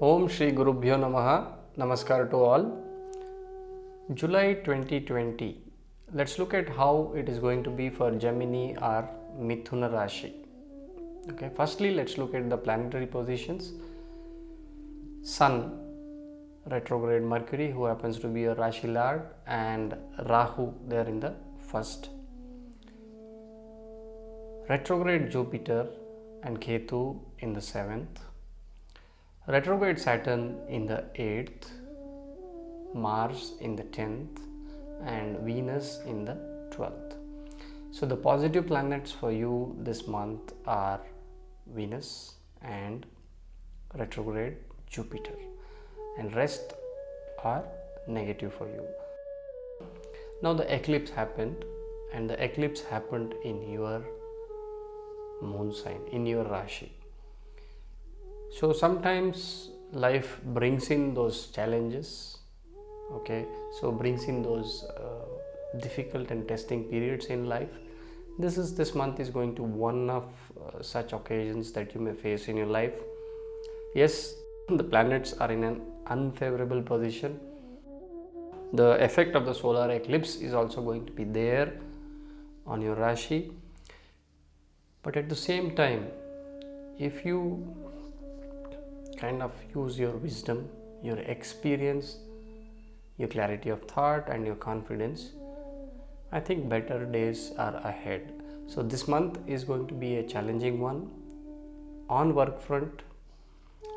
Om Shri Gurubhyo Namaha. Namaskar to all. July 2020. Let's look at how it is going to be for Gemini or Mithuna Rashi. Okay, firstly, let's look at the planetary positions. Sun, retrograde Mercury, who happens to be a Rashi Lord, and Rahu, there in the first. Retrograde Jupiter and Ketu in the 7th. Retrograde Saturn in the 8th, Mars in the 10th, and Venus in the 12th. So the positive planets for you this month are Venus and retrograde Jupiter, and rest are negative for you. Now the eclipse happened, and the eclipse happened in your moon sign, in your Rashi. So sometimes life brings in those challenges, okay, so brings in those difficult and testing periods in life. This month is going to one of such occasions that you may face in your life. Yes, the planets are in an unfavorable position. The effect of the solar eclipse is also going to be there on your Rashi, but at the same time, if you kind of use your wisdom, your experience, your clarity of thought and your confidence, I think better days are ahead. So this month is going to be a challenging one on work front,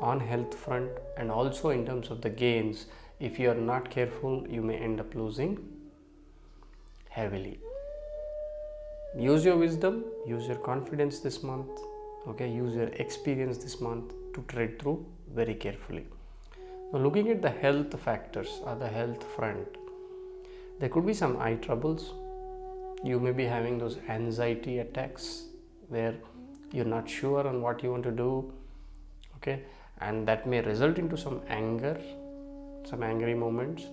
on health front, and also in terms of the gains. If you are not careful, you may end up losing heavily. Use your wisdom, use your confidence this month, okay, use your experience this month to tread through very carefully. Now looking at the health factors or the health front, there could be some eye troubles. You may be having those anxiety attacks where you're not sure on what you want to do, okay, and that may result into some anger, some angry moments,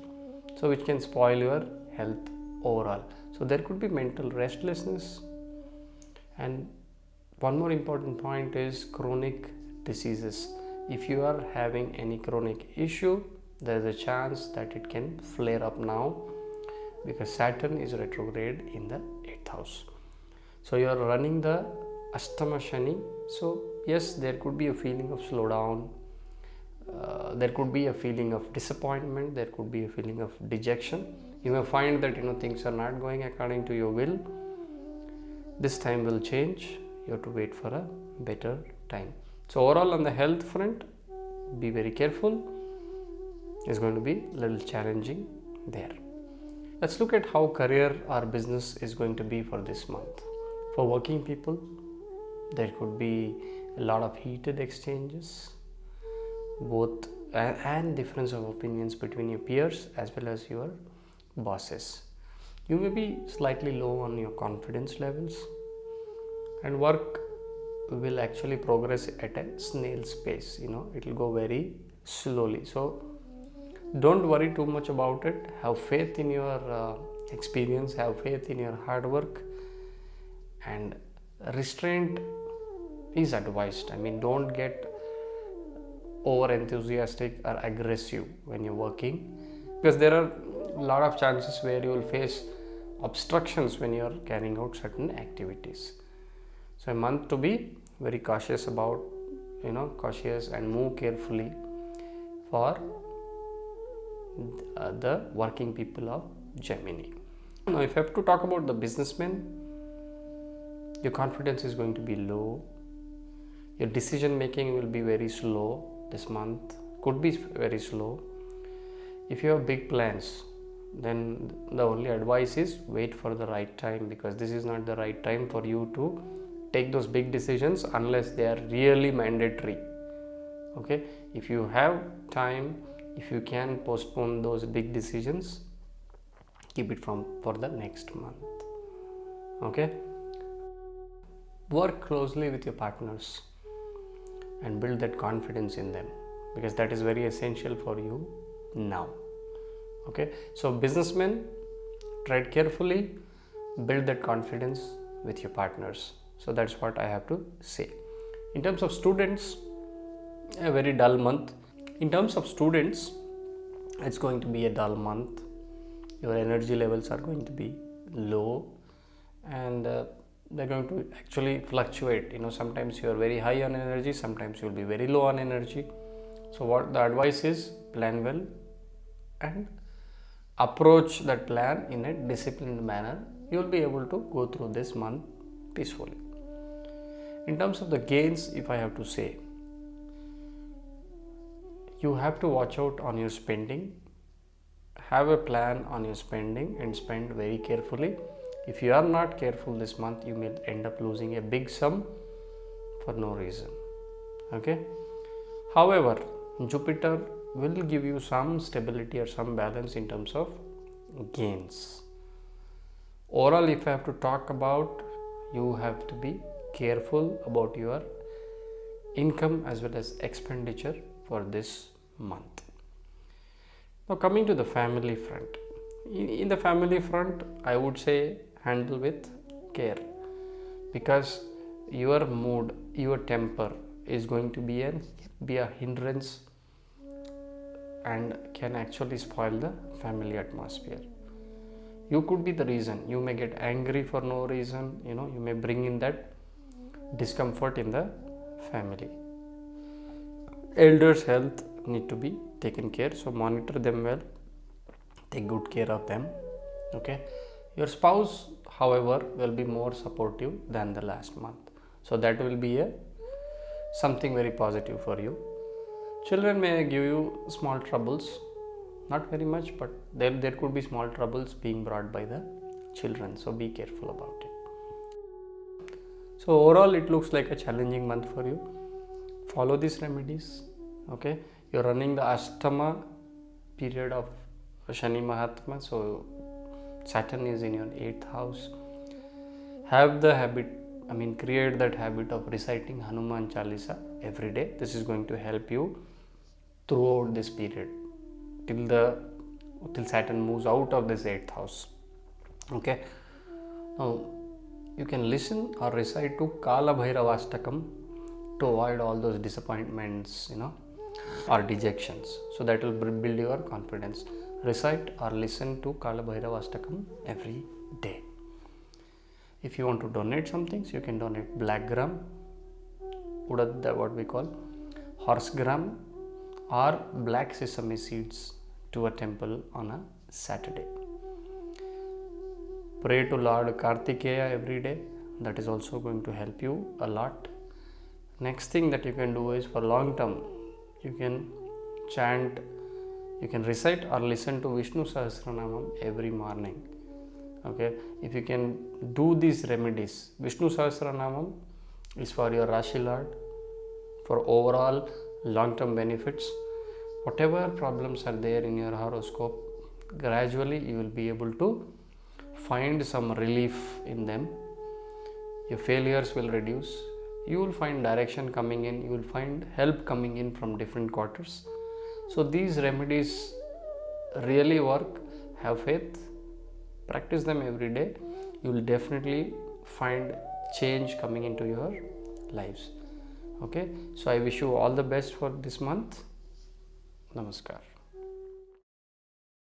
so which can spoil your health overall. So there could be mental restlessness, and one more important point is chronic diseases. If you are having any chronic issue, there is a chance that it can flare up now because Saturn is retrograde in the 8th house. So you are running the Ashtama Shani. So yes, there could be a feeling of slowdown. There could be a feeling of disappointment. There could be a feeling of dejection. You may find that things are not going according to your will. This time will change. You have to wait for a better time. So overall on the health front, be very careful. It's going to be a little challenging there. Let's look at how career or business is going to be for this month. For working people, there could be a lot of heated exchanges, both and difference of opinions between your peers as well as your bosses. You may be slightly low on your confidence levels, and work will actually progress at a snail's pace. It will go very slowly. So don't worry too much about it. Have faith in your experience, have faith in your hard work, and restraint is advised. Don't get over enthusiastic or aggressive when you're working, because there are a lot of chances where you will face obstructions when you're carrying out certain activities. So a month to be very cautious about, cautious and move carefully for the working people of Gemini. Now if I have to talk about the businessmen, your confidence is going to be low. Your decision making will be very slow this month, could be very slow. If you have big plans, then the only advice is wait for the right time, because this is not the right time for you to take those big decisions unless they are really mandatory. Okay, if you have time, if you can postpone those big decisions, keep it for the next month. Okay, work closely with your partners and build that confidence in them, because that is very essential for you now. Okay, so businessmen, tread carefully, build that confidence with your partners. So that's what I have to say. In terms of students, a very dull month. In terms of students, it's going to be a dull month. Your energy levels are going to be low, and they're going to actually fluctuate. Sometimes you are very high on energy, sometimes you'll be very low on energy. So what the advice is, plan well and approach that plan in a disciplined manner. You'll be able to go through this month peacefully. In terms of the gains, if I have to say, you have to watch out on your spending. Have a plan on your spending and spend very carefully. If you are not careful this month, you may end up losing a big sum for no reason. Okay. However, Jupiter will give you some stability or some balance in terms of gains. Overall, if I have to talk about, you have to be careful about your income as well as expenditure for this month. Now coming to the family front. In the family front, I would say handle with care, because your mood, your temper is going to be a hindrance and can actually spoil the family atmosphere. You could be the reason. You may get angry for no reason. You may bring in that discomfort in the family. Elders' health need to be taken care, so monitor them well, take good care of them. Okay. Your spouse, however, will be more supportive than the last month, so that will be something very positive for you. Children may give you small troubles, not very much, but there could be small troubles being brought by the children, so be careful about it. So overall, it looks like a challenging month for you. Follow these remedies. Okay, you're running the Ashtama period of Shani Mahatma, so Saturn is in your 8th house. Have the habit, create that habit of reciting Hanuman Chalisa every day. This is going to help you throughout this period till Saturn moves out of this 8th house. Okay. Now you can listen or recite to Kala Bhairavashtakam to avoid all those disappointments, or dejections. So that will build your confidence. Recite or listen to Kala Bhairavashtakam every day. If you want to donate some things, you can donate black gram, udad, what we call horse gram, or black sesame seeds to a temple on a Saturday. Pray to Lord Kartikeya every day. That is also going to help you a lot. Next thing that you can do is, for long term, you can chant, you can recite or listen to Vishnu Sahasranamam every morning. Okay, if you can do these remedies, Vishnu Sahasranamam is for your Rashi Lord, for overall long term benefits. Whatever problems are there in your horoscope, gradually you will be able to find some relief in them. Your failures will reduce. You will find direction coming in. You will find help coming in from different quarters. So these remedies really work. Have faith. Practice them every day. You will definitely find change coming into your lives. Okay. So I wish you all the best for this month. Namaskar.